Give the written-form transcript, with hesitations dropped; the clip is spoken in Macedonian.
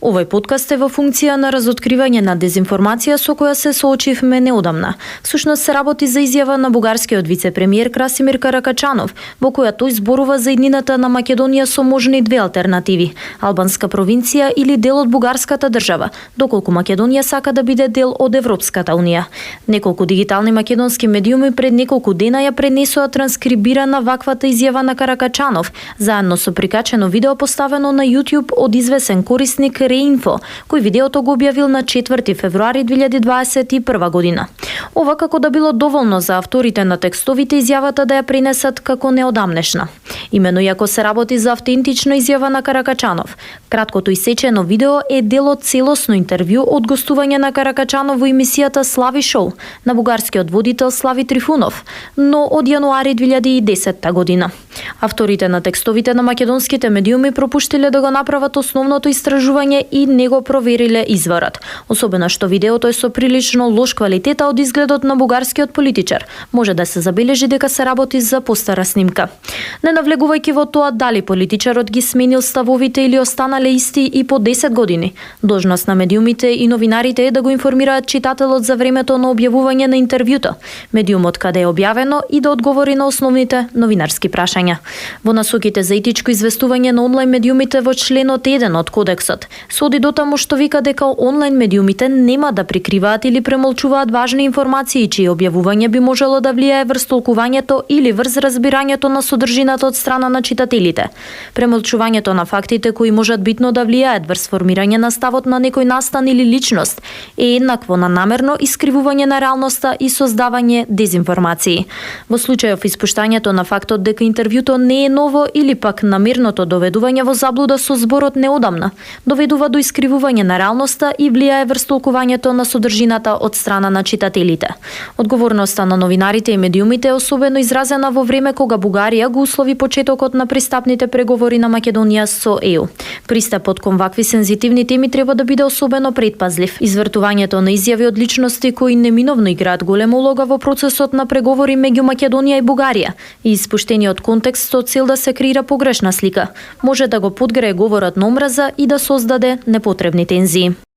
Овој подкаст е во функција на разоткривање на дезинформација со која се соочивме неодамна. Всушност се работи за изјава на бугарскиот вице-премиер Красимир Каракачанов, во која тој зборува за иднината на Македонија со можни две алтернативи: албанска провинција или дел од бугарската држава, доколку Македонија сака да биде дел од Европската унија. Неколку дигитални македонски медиуми пред неколку дена ја пренесоа транскрибирана ваквата изјава на Каракачанов, заедно со прикачено видео поставено на YouTube од извесен корисник Реинфо, кој видеото го објавил на 4 февруари 2021 година. Ова како да било доволно за авторите на текстовите изјавата да ја пренесат како неодамнешна. Имено иако се работи за автентична изјава на Каракачанов, краткото исечено видео е дел од целосно интервју од гостување на Каракачанов во емисијата Слави Шоу на бугарскиот водител Слави Трифунов, но од јануари 2010 година. Авторите на текстовите на македонските медиуми пропуштиле да го направат основното истражување и не го провериле изворот. Особено што видеото е со прилично лош квалитета од изгледот на бугарскиот политичар. Може да се забележи дека се работи за постара снимка. Не навлегувајќи во тоа дали политичарот ги сменил ставовите или останале исти и по 10 години. Должност на медиумите и новинарите е да го информираат читателот за времето на објавување на интервјуто, медиумот каде е објавено и да одговори на основните новинарски прашања. Во насоките за етичко известување на онлайн медиумите во членот 1 од кодексот соди дотаму што вика дека онлайн медиумите нема да прикриваат или премолчуваат важни информации чие објавување би можело да влијае врз толкувањето или врз разбирањето на содржината од страна на читателите. Премолчувањето на фактите кои можат битно да влијаат врз формирање на ставот на некој настан или личност е еднакво на намерно искривување на реалноста и создавање дезинформации. Во случајов испуштањето на фактот дека интервјуто не е ново или пак намерното доведување во заблуда со зборот неодамна, доведува до искривување на реалноста и влијае врз толкувањето на содржината од страна на читателите. Одговорноста на новинарите и медиумите е особено изразена во време кога Бугарија го услови почетокот на пристапните преговори на Македонија со ЕУ. Пристапот кон вакви сензитивни теми треба да биде особено предпазлив. Извртувањето на изјави од личности кои неминовно играат голема улога во процесот на преговори меѓу Македонија и Бугарија и испуштени од контекст со цел да се креира погрешна слика, може да го подгрее говорот на омраза и да создаде непотребни тензии.